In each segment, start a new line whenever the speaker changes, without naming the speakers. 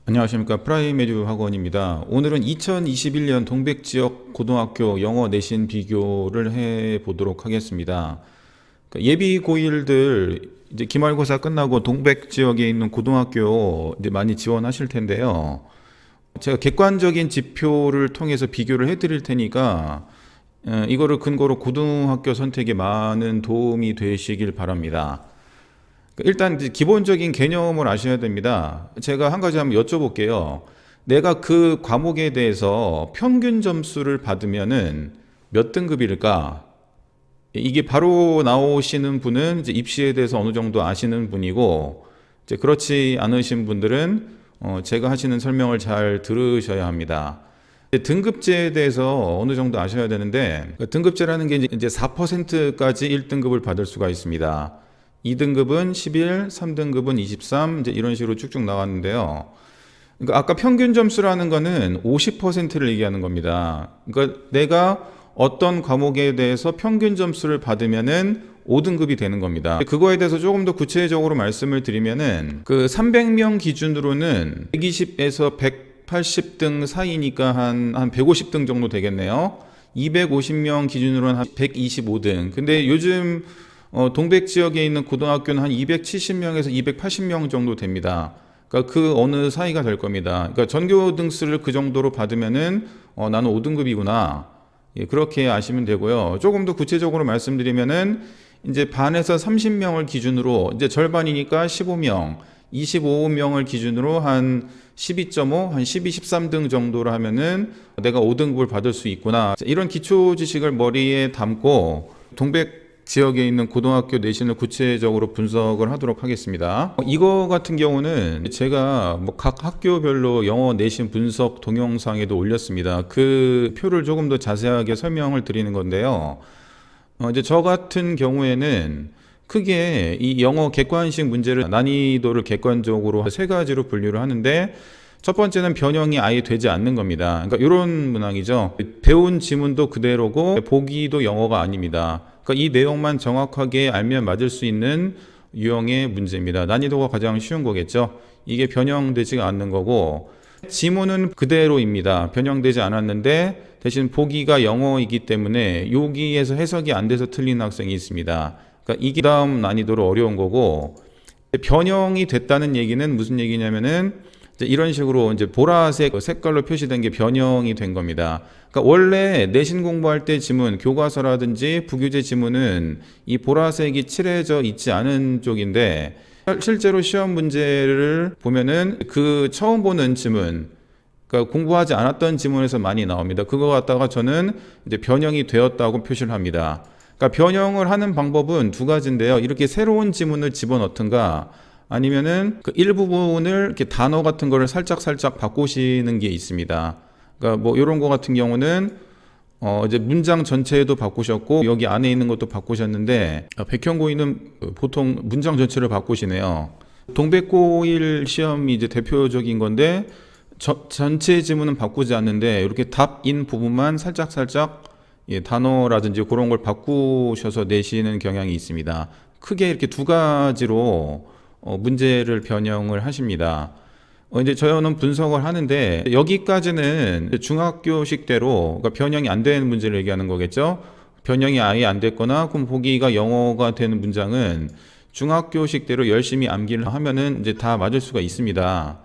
안녕하십니까. 프라임에듀 학원입니다. 오늘은 2021년 동백지역 고등학교 영어 내신 비교를 해 보도록 하겠습니다. 예비 고1들 이제 기말고사 끝나고 동백지역에 있는 고등학교 이제 많이 지원하실 텐데요. 제가 객관적인 지표를 통해서 비교를 해 드릴 테니까 이거를 근거로 고등학교 선택에 많은 도움이 되시길 바랍니다. 일단 이제 기본적인 개념을 아셔야 됩니다. 제가 한 가지 한번 여쭤볼게요. 내가 그 과목에 대해서 평균 점수를 받으면은 몇 등급일까? 이게 바로 나오시는 분은 이제 입시에 대해서 어느 정도 아시는 분이고, 이제 그렇지 않으신 분들은 제가 하시는 설명을 잘 들으셔야 합니다. 등급제에 대해서 어느 정도 아셔야 되는데, 등급제라는 게 이제 4%까지 1등급을 받을 수가 있습니다. 2등급은 11, 3등급은 23, 이제 이런 식으로 쭉쭉 나왔는데요. 그러니까 아까 평균 점수라는 거는 50%를 얘기하는 겁니다. 그러니까 내가 어떤 과목에 대해서 평균 점수를 받으면은 5등급이 되는 겁니다. 그거에 대해서 조금 더 구체적으로 말씀을 드리면은 그 300명 기준으로는 120에서 180등 사이니까 한 150등 정도 되겠네요. 250명 기준으로는 한 125등. 근데 요즘 동백 지역에 있는 고등학교는 한 270명에서 280명 정도 됩니다. 그러니까 그 어느 사이가 될 겁니다. 그러니까 전교 등수를 그 정도로 받으면은 나는 5등급이구나. 예, 그렇게 아시면 되고요. 조금 더 구체적으로 말씀드리면은 이제 반에서 30명을 기준으로 이제 절반이니까 15명, 25명을 기준으로 한 12.5, 한 12, 13등 정도로 하면은 내가 5등급을 받을 수 있구나. 이런 기초 지식을 머리에 담고 동백 지역에 있는 고등학교 내신을 구체적으로 분석을 하도록 하겠습니다. 이거 같은 경우는 제가 각 학교별로 영어 내신 분석 동영상에도 올렸습니다. 그 표를 조금 더 자세하게 설명을 드리는 건데요. 이제 저 같은 경우에는 크게 이 영어 객관식 문제를 난이도를 객관적으로 세 가지로 분류를 하는데, 첫 번째는 변형이 아예 되지 않는 겁니다. 그러니까 이런 문항이죠. 배운 지문도 그대로고 보기도 영어가 아닙니다. 그러니까 이 내용만 정확하게 알면 맞을 수 있는 유형의 문제입니다. 난이도가 가장 쉬운 거겠죠. 이게 변형되지가 않는 거고, 지문은 그대로입니다. 변형되지 않았는데 대신 보기가 영어이기 때문에 여기에서 해석이 안 돼서 틀린 학생이 있습니다. 그러니까 이게 다음 난이도로 어려운 거고, 변형이 됐다는 얘기는 무슨 얘기냐면은 이런 식으로 이제 보라색 색깔로 표시된 게 변형이 된 겁니다. 그러니까 원래 내신 공부할 때 지문, 교과서라든지 부교재 지문은 이 보라색이 칠해져 있지 않은 쪽인데, 실제로 시험 문제를 보면은 그 처음 보는 지문, 그러니까 공부하지 않았던 지문에서 많이 나옵니다. 그거 갖다가 저는 이제 변형이 되었다고 표시를 합니다. 그러니까 변형을 하는 방법은 두 가지인데요. 이렇게 새로운 지문을 집어넣든가, 아니면은 그 일부분을 이렇게 단어 같은 거를 살짝 바꾸시는 게 있습니다. 그러니까 뭐 이런 거 같은 경우는 이제 문장 전체도 바꾸셨고 여기 안에 있는 것도 바꾸셨는데, 백현고일은 보통 문장 전체를 바꾸시네요. 동백고일 시험이 이제 대표적인 건데, 전체 지문은 바꾸지 않는데 이렇게 답인 부분만 살짝 예, 단어라든지 그런 걸 바꾸셔서 내시는 경향이 있습니다. 크게 이렇게 두 가지로 문제를 변형을 하십니다. 이제 저는 분석을 하는데, 여기까지는 중학교식대로, 그러니까 변형이 안 되는 문제를 얘기하는 거겠죠. 변형이 아예 안 됐거나 그럼 보기가 영어가 되는 문장은 중학교식대로 열심히 암기를 하면은 이제 다 맞을 수가 있습니다.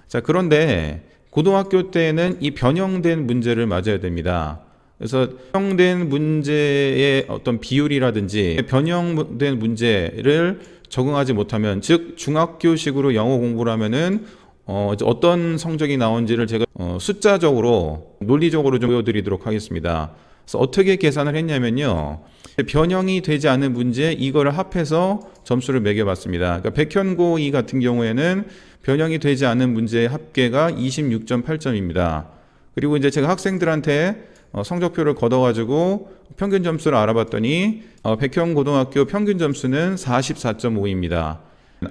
자, 그런데 고등학교 때는 이 변형된 문제를 맞아야 됩니다. 그래서 변형된 문제의 어떤 비율이라든지 변형된 문제를 적응하지 못하면, 즉 중학교식으로 영어 공부를 하면은 어떤 성적이 나온지를 제가 숫자적으로 논리적으로 좀 보여드리도록 하겠습니다. 그래서 어떻게 계산을 했냐면요, 변형이 되지 않은 문제 이거를 합해서 점수를 매겨봤습니다. 그러니까 백현고 2 같은 경우에는 변형이 되지 않은 문제의 합계가 26.8점입니다. 그리고 이제 제가 학생들한테 성적표를 걷어가지고 평균 점수를 알아봤더니 백현고등학교 평균 점수는 44.5입니다.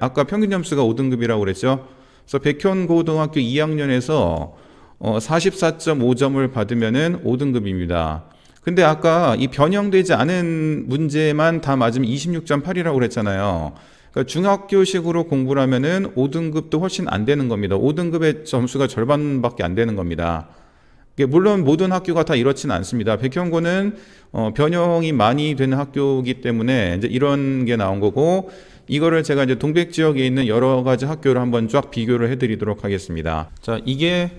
아까 평균 점수가 5등급이라고 그랬죠. 그래서 백현고등학교 2학년에서 44.5점을 받으면은 5등급입니다. 근데 아까 이 변형되지 않은 문제만 다 맞으면 26.8이라고 그랬잖아요. 그러니까 중학교식으로 공부를 하면은 5등급도 훨씬 안 되는 겁니다. 5등급의 점수가 절반밖에 안 되는 겁니다. 물론 모든 학교가 다 이렇지는 않습니다. 백현고는 변형이 많이 되는 학교이기 때문에 이제 이런 게 나온 거고, 이거를 제가 이제 동백 지역에 있는 여러 가지 학교를 한번 쫙 비교를 해드리도록 하겠습니다. 자, 이게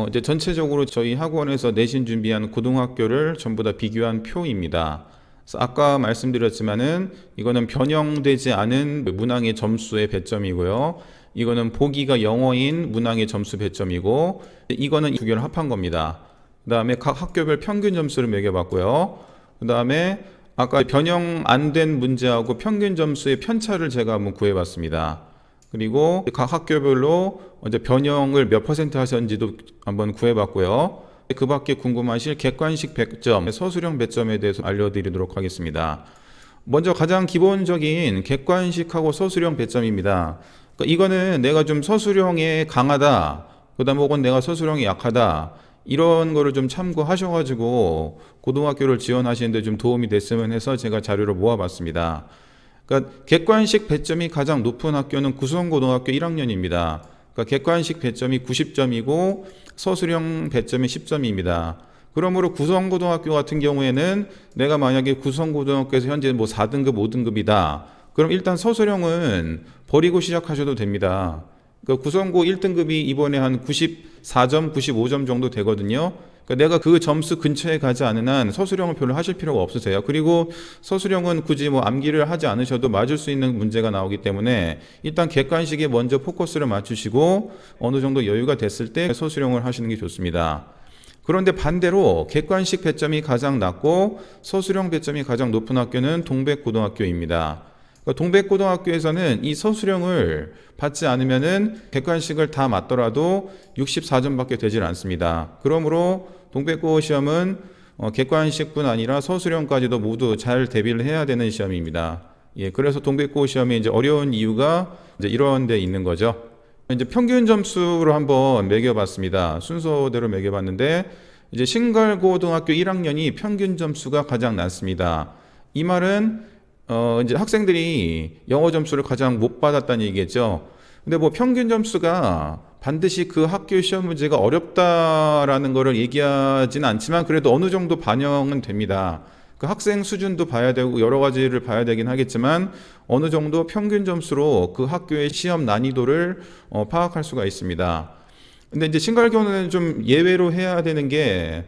이제 전체적으로 저희 학원에서 내신 준비한 고등학교를 전부 다 비교한 표입니다. 그래서 아까 말씀드렸지만은 이거는 변형되지 않은 문항의 점수의 배점이고요. 이거는 보기가 영어인 문항의 점수 배점이고, 이거는 두 개를 합한 겁니다. 그 다음에 각 학교별 평균 점수를 매겨봤고요. 그 다음에 아까 변형 안 된 문제하고 평균 점수의 편차를 제가 한번 구해봤습니다. 그리고 각 학교별로 이제 변형을 몇 퍼센트 하셨는지도 한번 구해봤고요. 그 밖에 궁금하실 객관식 배점, 서술형 배점에 대해서 알려드리도록 하겠습니다. 먼저 가장 기본적인 객관식하고 서술형 배점입니다. 그러니까 이거는 내가 좀 서술형에 강하다, 그 다음 혹은 내가 서술형이 약하다, 이런 거를 좀 참고하셔가지고 고등학교를 지원하시는데 좀 도움이 됐으면 해서 제가 자료를 모아봤습니다. 그러니까 객관식 배점이 가장 높은 학교는 구성고등학교 1학년입니다. 그러니까 객관식 배점이 90점이고 서술형 배점이 10점입니다. 그러므로 구성고등학교 같은 경우에는 내가 만약에 구성고등학교에서 현재 뭐 4등급, 5등급이다. 그럼 일단 서술형은 버리고 시작하셔도 됩니다. 그러니까 구성고 1등급이 이번에 한 94점, 95점 정도 되거든요. 그러니까 내가 그 점수 근처에 가지 않은 한 서술형을 별로 하실 필요가 없으세요. 그리고 서술형은 굳이 뭐 암기를 하지 않으셔도 맞을 수 있는 문제가 나오기 때문에 일단 객관식에 먼저 포커스를 맞추시고 어느 정도 여유가 됐을 때 서술형을 하시는 게 좋습니다. 그런데 반대로 객관식 배점이 가장 낮고 서술형 배점이 가장 높은 학교는 동백고등학교입니다. 동백고등학교에서는 이 서술형을 받지 않으면은 객관식을 다 맞더라도 64점밖에 되질 않습니다. 그러므로 동백고 시험은 객관식뿐 아니라 서술형까지도 모두 잘 대비를 해야 되는 시험입니다. 예, 그래서 동백고 시험이 이제 어려운 이유가 이제 이런 데 있는 거죠. 이제 평균 점수로 한번 매겨봤습니다. 순서대로 매겨봤는데 이제 신갈고등학교 1학년이 평균 점수가 가장 낮습니다. 이 말은 이제 학생들이 영어 점수를 가장 못 받았다는 얘기겠죠. 근데 뭐 평균 점수가 반드시 그 학교 시험 문제가 어렵다라는 거를 얘기하진 않지만 그래도 어느 정도 반영은 됩니다. 그 학생 수준도 봐야 되고 여러 가지를 봐야 되긴 하겠지만 어느 정도 평균 점수로 그 학교의 시험 난이도를 파악할 수가 있습니다. 근데 이제 신갈교는 좀 예외로 해야 되는 게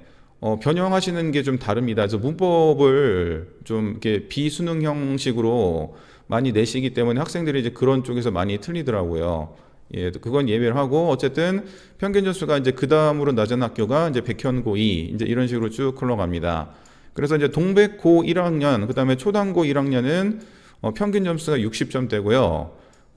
변형하시는 게 좀 다릅니다. 그래서 문법을 좀 이렇게 비수능 형식으로 많이 내시기 때문에 학생들이 이제 그런 쪽에서 많이 틀리더라고요. 예, 그건 예외를 하고 어쨌든 평균 점수가 이제 그 다음으로 낮은 학교가 이제 백현고 2 이제 이런 식으로 쭉 흘러갑니다. 그래서 이제 동백고 1학년, 그 다음에 초당고 1학년은 평균 점수가 60점대고요.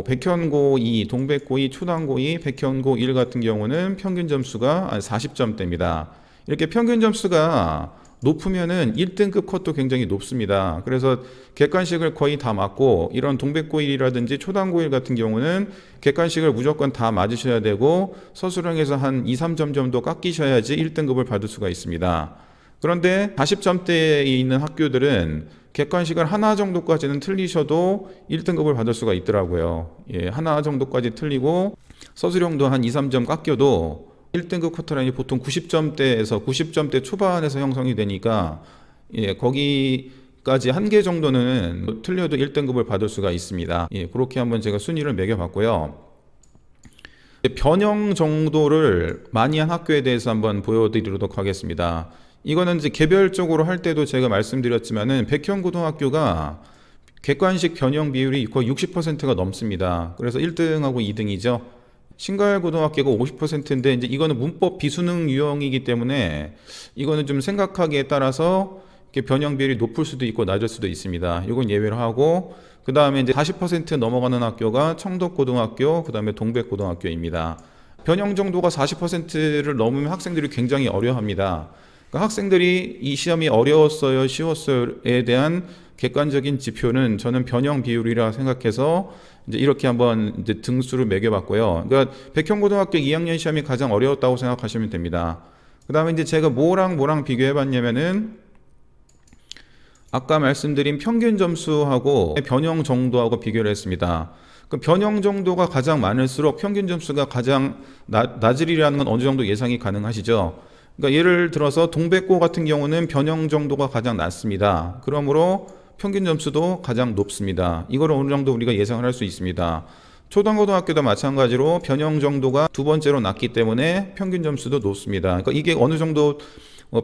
백현고 2, 동백고 2, 초당고 2, 백현고 1 같은 경우는 평균 점수가 40점대입니다. 이렇게 평균 점수가 높으면은 1등급 컷도 굉장히 높습니다. 그래서 객관식을 거의 다 맞고 이런 동백고 1이라든지 초당고 1 같은 경우는 객관식을 무조건 다 맞으셔야 되고 서술형에서 한 2, 3점 정도 깎이셔야지 1등급을 받을 수가 있습니다. 그런데 40점대에 있는 학교들은 객관식을 하나 정도까지는 틀리셔도 1등급을 받을 수가 있더라고요. 예, 하나 정도까지 틀리고 서술형도 한 2, 3점 깎여도 1등급 커트라인이 보통 90점대에서 90점대 초반에서 형성이 되니까 예, 거기까지 한 개 정도는 틀려도 1등급을 받을 수가 있습니다. 예, 그렇게 한번 제가 순위를 매겨봤고요. 변형 정도를 많이 한 학교에 대해서 한번 보여드리도록 하겠습니다. 이거는 이제 개별적으로 할 때도 제가 말씀드렸지만은 백현고등학교가 객관식 변형 비율이 거의 60%가 넘습니다. 그래서 1등하고 2등이죠. 신갈고등학교가 50%인데 이제 이거는 문법 비수능 유형이기 때문에 이거는 좀 생각하기에 따라서 변형 비율이 높을 수도 있고 낮을 수도 있습니다. 이건 예외로 하고 그 다음에 이제 40% 넘어가는 학교가 청덕고등학교, 그 다음에 동백고등학교입니다. 변형 정도가 40%를 넘으면 학생들이 굉장히 어려워합니다. 그러니까 학생들이 이 시험이 어려웠어요, 쉬웠어요에 대한 객관적인 지표는 저는 변형 비율이라 생각해서 이제 이렇게 한번 이제 등수를 매겨봤고요. 그러니까 백현고등학교 2학년 시험이 가장 어려웠다고 생각하시면 됩니다. 그 다음에 이제 제가 뭐랑 비교해봤냐면은 아까 말씀드린 평균 점수하고 변형 정도하고 비교를 했습니다. 그 변형 정도가 가장 많을수록 평균 점수가 가장 낮으리라는 건 어느 정도 예상이 가능하시죠. 그러니까 예를 들어서 동백고 같은 경우는 변형 정도가 가장 낮습니다. 그러므로 평균 점수도 가장 높습니다. 이걸 어느 정도 우리가 예상을 할 수 있습니다. 초등고등학교도 마찬가지로 변형 정도가 두 번째로 낮기 때문에 평균 점수도 높습니다. 그러니까 이게 어느 정도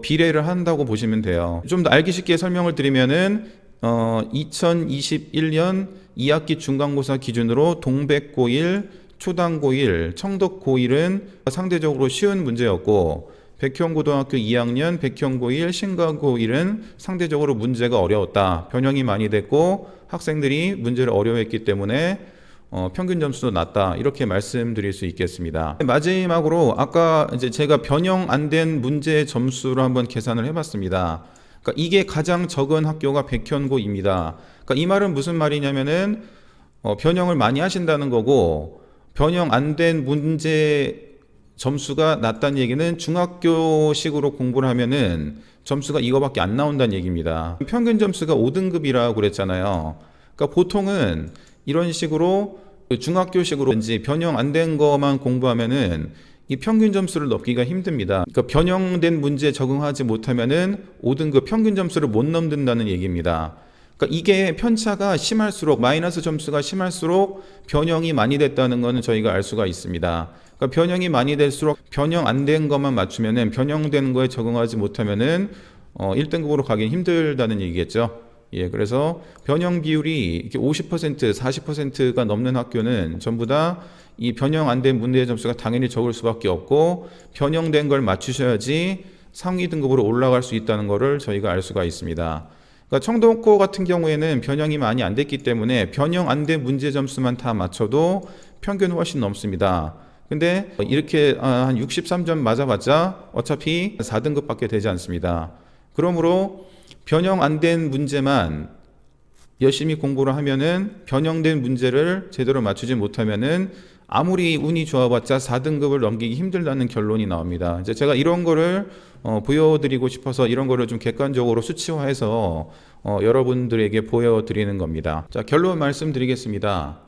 비례를 한다고 보시면 돼요. 좀 더 알기 쉽게 설명을 드리면은 2021년 2학기 중간고사 기준으로 동백고1, 초당고1, 청덕고1은 상대적으로 쉬운 문제였고, 백현고등학교 2학년 백현고1, 신가고1은 상대적으로 문제가 어려웠다. 변형이 많이 됐고 학생들이 문제를 어려워했기 때문에 평균 점수도 낮다. 이렇게 말씀드릴 수 있겠습니다. 마지막으로 아까 이제 제가 변형 안 된 문제 점수를 한번 계산을 해봤습니다. 그러니까 이게 가장 적은 학교가 백현고입니다. 그러니까 이 말은 무슨 말이냐면은 변형을 많이 하신다는 거고, 변형 안 된 문제 점수가 낮다는 얘기는 중학교식으로 공부를 하면은 점수가 이거밖에 안 나온다는 얘기입니다. 평균 점수가 5등급이라고 그랬잖아요. 그러니까 보통은 이런 식으로 중학교식으로 왠지 변형 안 된 거만 공부하면은 이 평균 점수를 넘기가 힘듭니다. 그러니까 변형된 문제에 적응하지 못하면은 5등급 평균 점수를 못 넘는다는 얘기입니다. 그러니까 이게 편차가 심할수록, 마이너스 점수가 심할수록 변형이 많이 됐다는 것은 저희가 알 수가 있습니다. 그러니까 변형이 많이 될수록 변형 안 된 것만 맞추면은, 변형된 거에 적응하지 못하면은 1등급으로 가긴 힘들다는 얘기겠죠. 예, 그래서 변형 비율이 이렇게 50%, 40%가 넘는 학교는 전부 다 이 변형 안 된 문제 점수가 당연히 적을 수밖에 없고, 변형된 걸 맞추셔야지 상위 등급으로 올라갈 수 있다는 것을 저희가 알 수가 있습니다. 그러니까 청동고 같은 경우에는 변형이 많이 안 됐기 때문에 변형 안 된 문제 점수만 다 맞춰도 평균 훨씬 넘습니다. 근데 이렇게 한 63점 맞아봤자 어차피 4등급밖에 되지 않습니다. 그러므로 변형 안 된 문제만 열심히 공부를 하면은, 변형된 문제를 제대로 맞추지 못하면은 아무리 운이 좋아봤자 4등급을 넘기기 힘들다는 결론이 나옵니다. 이제 제가 이런 거를 보여드리고 싶어서 이런 거를 좀 객관적으로 수치화해서 여러분들에게 보여드리는 겁니다. 자, 결론 말씀드리겠습니다.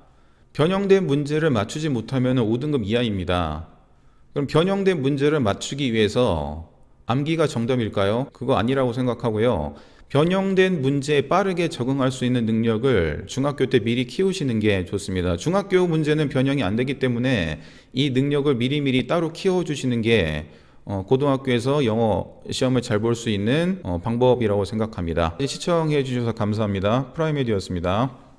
변형된 문제를 맞추지 못하면 5등급 이하입니다. 그럼 변형된 문제를 맞추기 위해서 암기가 정답일까요? 그거 아니라고 생각하고요. 변형된 문제에 빠르게 적응할 수 있는 능력을 중학교 때 미리 키우시는 게 좋습니다. 중학교 문제는 변형이 안 되기 때문에 이 능력을 미리미리 따로 키워주시는 게 고등학교에서 영어 시험을 잘 볼 수 있는 방법이라고 생각합니다. 시청해 주셔서 감사합니다. 프라이메디였습니다.